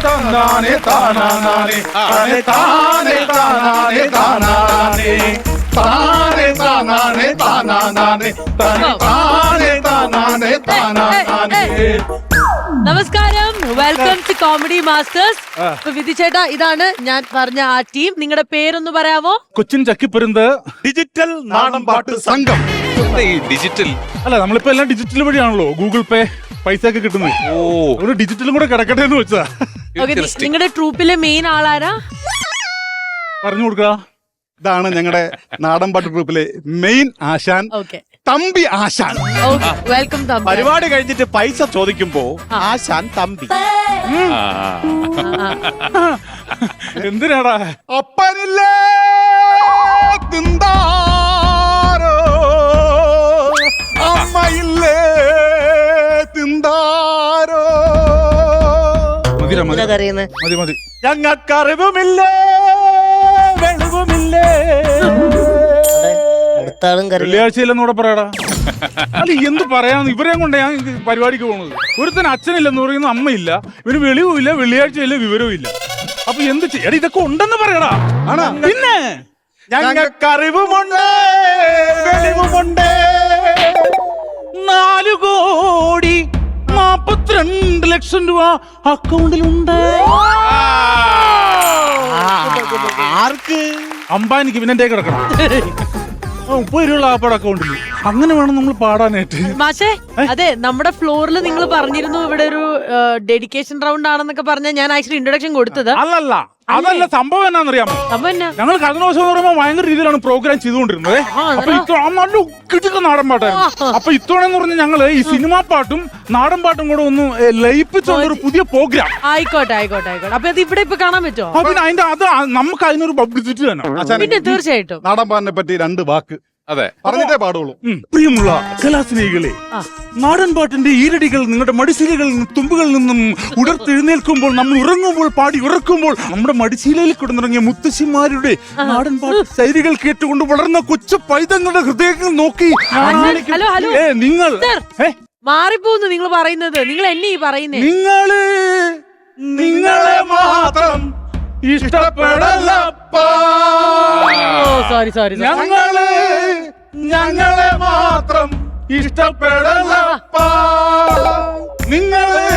താനാനെ താനാനെ താനെ താനെ താനാനെ താനാനെ താനെ താനാനെ താനാനെ താനെ താനാനെ താനാനെ. നമസ്കാരം, welcome to comedy masters. വിധി ചേട്ടാ, ഇതാണ് ഞാൻ പറഞ്ഞ ആ ടീം. നിങ്ങളുടെ പേരൊന്ന് പറയാമോ? കൊച്ചിൻ ചക്കിപ്പരുന്ത് ഡിജിറ്റൽ നാടൻ പാട്ട് സംഘം. ഡിജിറ്റൽ അല്ല, നമ്മളിപ്പോ എല്ലാം ഡിജിറ്റൽ വഴിയാണല്ലോ ഗൂഗിൾ പേ പൈസ ഒക്കെ കിട്ടുന്നത്. ഒരു ഡിജിറ്റലും കൂടെ കിടക്കട്ടെ എന്ന് വെച്ചാ. നിങ്ങളുടെ ട്രൂപ്പിലെ മെയിൻ ആളാരാ? പറഞ്ഞു കൊടുക്ക. ഇതാണ് ഞങ്ങളുടെ നാടൻപാട്ട് ഗ്രൂപ്പിലെ മെയിൻ ആശാൻ, തമ്പി ആശാൻ. വെൽക്കം തമ്പി. പരിപാടി കഴിഞ്ഞിട്ട് പൈസ ചോദിക്കുമ്പോ ആശാൻ തമ്പി. എന്തിനാടാ? അപ്പനില്ലേ തിന്താരോ, അമ്മയില്ലേ തിന്താരോ. മതി മതി മതി. ഞങ്ങൾക്കറിവുമില്ലേ വെളിവുമില്ലേ. വെള്ളിയാഴ്ചയില്ലെന്നൂടെ പറയടാ. അല്ല, എന്ത് പറയാന്ന് ഇവരെയും കൊണ്ട് ഞാൻ പരിപാടിക്ക് പോകുന്നത്. ഒരുത്തന് അച്ഛനില്ലെന്ന് പറയുന്നു, അമ്മയില്ല, ഇവന് വെളിവുമില്ല, വെള്ളിയാഴ്ചയില്ല, വിവരവും ഇല്ല. അപ്പൊ എന്ത് ചെയ്യടാ? ഇതൊക്കെ ഉണ്ടെന്ന് പറയടാ. ആണോ? പിന്നെ ഞങ്ങൾക്കറിവുമുണ്ട് വെളിവുമുണ്ട്. 4,42,00,000 രൂപ അക്കൗണ്ടിലുണ്ട്. ആർക്ക്? അംബാനിക്ക് പിന്നെ കിടക്കണം. 30 രൂപ ആപ്പാട് അക്കൗണ്ടിൽ. അങ്ങനെ വേണം നമ്മൾ പാടാനായിട്ട്. മാഷേ, അതെ, നമ്മുടെ ഫ്ലോറിൽ നിങ്ങൾ പറഞ്ഞിരുന്നു ഇവിടെ ഒരു ഡെഡിക്കേഷൻ റൗണ്ട് ആണെന്നൊക്കെ പറഞ്ഞാൽ ഞാൻ ആക്ച്വലി ഇൻട്രൊഡക്ഷൻ കൊടുത്തത്. അല്ലല്ല, അതല്ല സംഭവം എന്നാന്നറിയാമോ? ഞങ്ങൾ കഥനോസം എന്ന് പറയുമ്പോൾ ഭയങ്കര രീതിയിലാണ് പ്രോഗ്രാം ചെയ്തുകൊണ്ടിരുന്നത്. അപ്പൊ നല്ല കിടുക്ക നാടൻ പാട്ടായിരുന്നു. അപ്പൊ ഇത്തവണ എന്ന് പറഞ്ഞാൽ ഞങ്ങള് ഈ സിനിമാ പാട്ടും നാടൻ പാട്ടും കൂടെ ഒന്ന് ലയിപ്പിച്ചുള്ള ഒരു പുതിയ പ്രോഗ്രാം. ആയിക്കോട്ടെ ആയിക്കോട്ടെ ആയിക്കോട്ടെ. അപ്പൊ അത് ഇവിടെ ഇപ്പൊ കാണാൻ പറ്റുമോ? പിന്നെ അതിന്റെ അത് നമുക്ക് അതിനൊരു പബ്ലിസിറ്റി തന്നെ. പിന്നെ തീർച്ചയായിട്ടും നാടൻപാട്ടിനെ പറ്റി 2 വാക്ക് അതെ പറഞ്ഞിട്ടേ പാടുള്ളൂ. പ്രിയമുള്ള കലാസ്നേഹികളെ, നാടൻ പാട്ടിന്റെ ഈരടികൾ നിങ്ങളുടെ മടിശീലകളിൽ നിന്നും തുമ്പുകളിൽ നിന്നും ഉടർത്തെഴുന്നേൽക്കുമ്പോൾ, നമ്മൾ ഉറങ്ങുമ്പോൾ പാടി ഉറക്കുമ്പോൾ നമ്മുടെ മടിശീലയിൽ കിടന്നിറങ്ങിയ മുത്തശ്ശിമാരുടെ നാടൻ പാട്ട് ശൈലികൾ കേട്ടുകൊണ്ട് വളർന്ന കൊച്ചു പൈതങ്ങളുടെ ഹൃദയങ്ങൾ നോക്കി നിങ്ങൾ മാറിപ്പോന്ന് നിങ്ങൾ പറയുന്നത്. നിങ്ങൾ എന്നെ പറയുന്നേ. നിങ്ങളെ മാത്രം ഇഷ്ടപ്പെടലപ്പാ. Sorry sorry. ഞങ്ങളെ മാത്രം ഇഷ്ടപ്പെടലപ്പാ. നിങ്ങളെ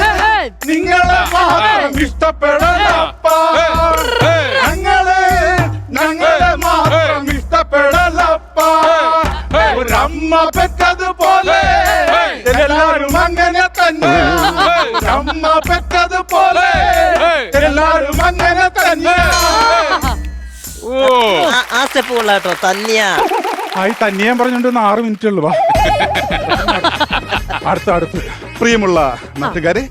മാത്രം ഇഷ്ടപ്പെടലപ്പാ. ഞങ്ങളെ മാത്രം ഇഷ്ടപ്പെടലപ്പാ. ഒരമ്മ പെറ്റതുപോലെ എല്ലാരും അങ്ങനെ തന്നെ. അമ്മ പെറ്റതുപോലെ എല്ലാരും അങ്ങനെ തന്നെ. ആ സ്റ്റെപ്പ് കൊള്ളാട്ടോ. തന്നെയാ തന്നെയാൻ പറഞ്ഞോണ്ട് 6 മിനിറ്റ് ഉള്ളു. അടുത്ത് പ്രിയമുള്ള നാട്ടുകാരെ,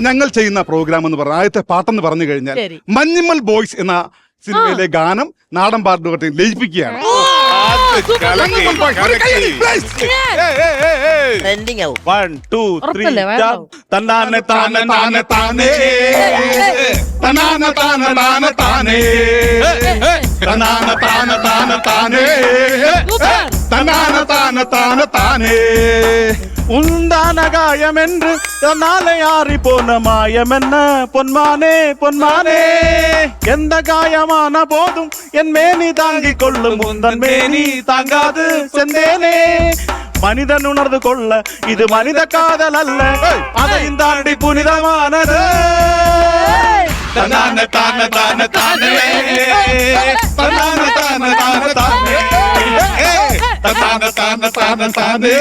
ഞങ്ങൾ ചെയ്യുന്ന പ്രോഗ്രാം എന്ന് പറഞ്ഞാൽ ആദ്യത്തെ പാട്ടെന്ന് പറഞ്ഞു കഴിഞ്ഞാൽ മഞ്ഞുമ്മൽ ബോയ്സ് എന്ന സിനിമയിലെ ഗാനം നാടൻ പാട്ടുകട്ടി ലയിപ്പിക്കുകയാണ്. ട്രെൻഡിങ് ആവും. 1 2 3 തന്നാനെ താനെ താനെ താനേ തനാനെ താനെ താനെ താനേ തനാനെ താനെ താനെ താനേ തനാനെ താനെ താനെ താനേ. உண்டான காயம் என்று நாளை ஆறி போன மாயம் என்ன பொன்மானே பொன்மானே. எந்த காயமான போதும் என் மேனி தாங்கிக் கொள்ளும் உந்தன் மேனி தாங்காது செந்தேனே. மனிதன் உணர்ந்து கொள்ள இது மனித காதல் அல்ல, அதையும் தாண்டி புனிதமானது. തനാനെ താനെ താനെ താനേ തനാനെ താനെ താനെ താനേ തനാനെ താനെ താനെ താനേ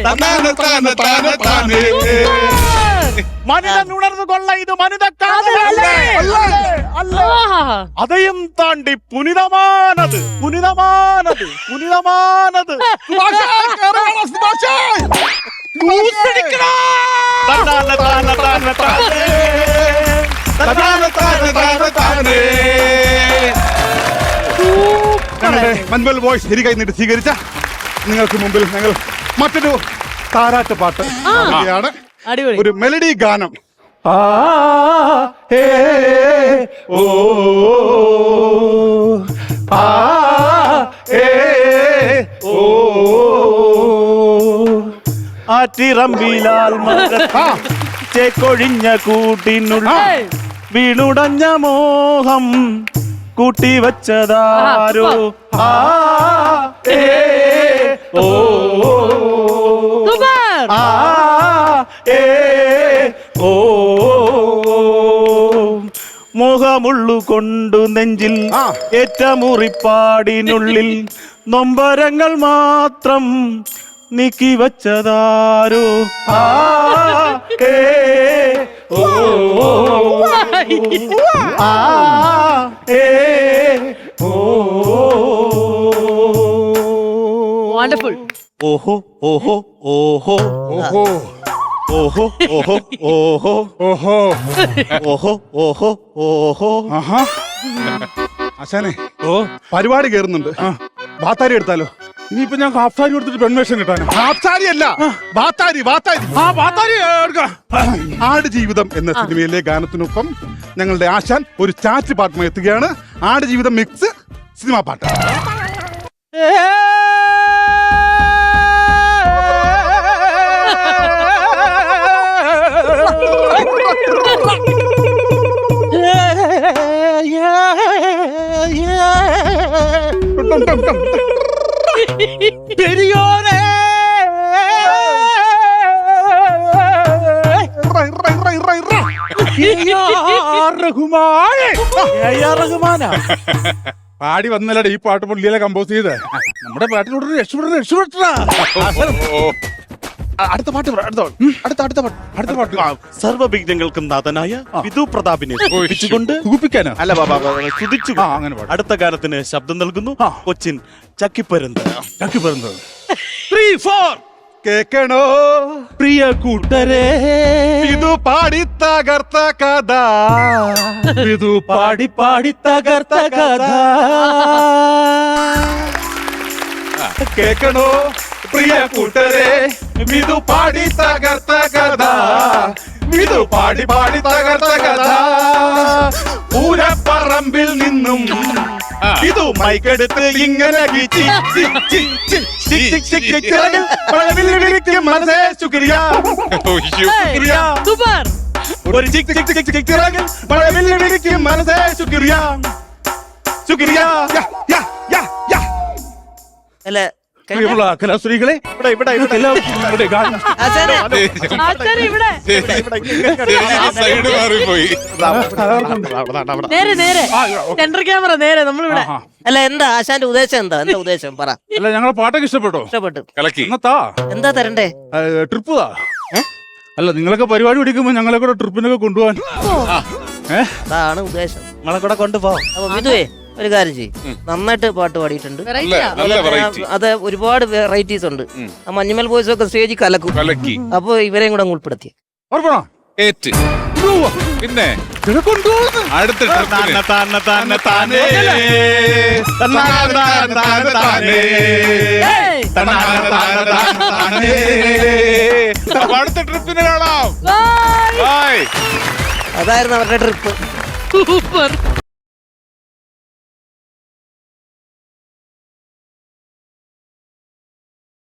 തനാനെ താനെ താനെ താനേ. மனிதன் உணர்ந்து கொள்ள இது மனித காதல் அல்ல, அதையும் தாண்டி புனிதமானது புனிதமானது புனிதமானது. தன்னான தான தான தானே തനാനെ താനെ താനെ താനേ. മഞ്ഞുമ്മൽ ബോയ്സ് ഇരു കൈ നീട്ടി സ്വീകരിച്ച നിങ്ങൾക്ക് മുമ്പിൽ ഞങ്ങൾ മറ്റൊരു താരാട്ട് പാട്ട് ആണ്. ഒരു മെലഡി ഗാനം. ആറ്റിറമ്പിലാൽ പീച്ചെ കൊഴിഞ്ഞ കൂട്ടിനുള്ളിൽ വീണുടഞ്ഞ മോഹം കൂട്ടിവച്ചതാരോ ആ ഏ ഓ സൂപ്പർ. ആ ഏ ഓ മോഹമുള്ളു കൊണ്ടു നെഞ്ചിൽ ഏറ്റമുറിപ്പാടിനുള്ളിൽ നൊമ്പരങ്ങൾ മാത്രം നീക്കി വച്ചതാരോ ആ ഏ ഓ ആ ഏ ഓ വണ്ടർഫുൾ. ഓഹോ ഓഹോ ഓഹോ ഓഹോ ഓഹോ ഓഹോ ഓഹോ ഓഹോ ഓഹോ ഓഹോ ഓഹോ ആഹാ ആശാനെ പരിപാടി കേറുന്നുണ്ട് ബാത്താരി എടുത്താലോ? ഇനിയിപ്പോ ഞാൻ ഹാഫ് സാരി കൊടുത്തിട്ട് പെൺവേഷം കിട്ടാനോ? ഹാഫ് സാരി അല്ല, ബാത്താരി ബാത്താരി. ആ ബാത്താരി എടുക്കാം. ആട് ജീവിതം എന്ന സിനിമയിലെ ഗാനത്തിനൊപ്പം ഞങ്ങളുടെ ആശാൻ ഒരു ചാറ്റ് പാട്ടുമായി എത്തുകയാണ്. ആട് ജീവിതം മിക്സ് സിനിമാ പാട്ട്. പെരിയോനെ റഹ്മാനാ പാടി വന്നല്ലടെ ഈ പാട്ട് പുള്ളിയിലെ കമ്പോസ് ചെയ്ത് നമ്മുടെ പാട്ടിലൂടെ രക്ഷപ്പെടാ. അടുത്ത പാട്ട് പറ, അടുത്ത പാട്ട് സർവ്വവിഘ്നങ്ങൾക്കും നാഥനായ വിധു പ്രതാപിനെ സ്തുതിച്ചുകൊണ്ട് സൂപ്പിക്കാനോ? അല്ല സ്തുതിച്ചു ആ, അങ്ങനെ പാട്. അടുത്ത ഗാനത്തിന് ശബ്ദം നൽകുന്നു കൊച്ചിൻ ചക്കിപ്പരുന്ത്. ചക്കി പറഞ്ഞത് 3, 4 കേക്കണോ പ്രിയ കൂട്ടരെ ഇത് പാടി തകർത്ത കഥ, വിധു പാടി പാടി തകർത്ത കഥ. കേക്കണോ പ്രിയ കൂട്ടരെ വിധു പാടി തകർത്ത കഥ, വിധു പാടി പാടി തകർത്ത കഥ. പൂരപ്പറമ്പിൽ നിന്നും ഇതു മൈക്കെടുത്ത് ഇങ്ങനെ മനസ്സേ ശുക്രിയ ശുക്രിയ. സൂപ്പർ. ഒരു ചിക് ചിക് ചിക് ചിക് ചിറകിൽ മഴവില്ല് വിരിക്കും മനസ്സേ ശുക്രിയ ശുക്രിയ. യാ, യാ, യാ, യാ. അല്ല പ്രിയമുള്ള കലാശ്രീകളെ, ഇവിടെ ഇവിടെ ഗാനം ആശാനെ ആശാൻ ഇവിടെ. സൈഡ് മാറിപ്പോയി. നേരെ നേരെ സെൻട്രൽ ക്യാമറ നേരെ നമ്മളിവിടെ. ആഹാ. അല്ല എന്താ ആശാന്റെ ഉദ്ദേശം എന്താ ഉദ്ദേശം പറ. അല്ല ഞങ്ങളെ പാട്ടൊക്കെ ഇഷ്ടപ്പെട്ടോ? ഇഷ്ടപ്പെട്ടു. കലക്കി. എന്നത്താ എന്താ തരണ്ടേ? ട്രിപ്പ് താ. ഏ? അല്ല നിങ്ങളൊക്കെ പരിപാടി പിടിക്കുമ്പോ ഞങ്ങളെ കൂടെ ട്രിപ്പിനൊക്കെ കൊണ്ടുപോകാൻ. അതാണ് ഉദ്ദേശം. നമ്മളെ കൂടെ കൊണ്ടുപോകാം. അപ്പൊ വിധുവേ ഒരു കാര്യം ചെയ്യും, നന്നായിട്ട് പാട്ട് പാടിയിട്ടുണ്ട്. വെറൈറ്റിയാ. നല്ല വെറൈറ്റി. അത് ഒരുപാട് വെറൈറ്റീസ് ഉണ്ട്. ആ മഞ്ഞുമൽ ബോയ്സ് ഒക്കെ സ്റ്റേജിൽ കലക്കും. കലക്കി. അപ്പൊ ഇവരെയും കൂടെ അങ്ങ് ഉൾപ്പെടുത്തി. ഓർമ്മണോ? ഏറ്റ്. പിന്നെ കൊണ്ടുപോകുന്നു. അടുത്ത ട്രിപ്പിന് ഏയ്. അപ്പൊ അടുത്ത ട്രിപ്പിന് കാണാം. Bye. ബൈ. അതായിരുന്നു അവരുടെ ട്രിപ്പ്. സൂപ്പർ.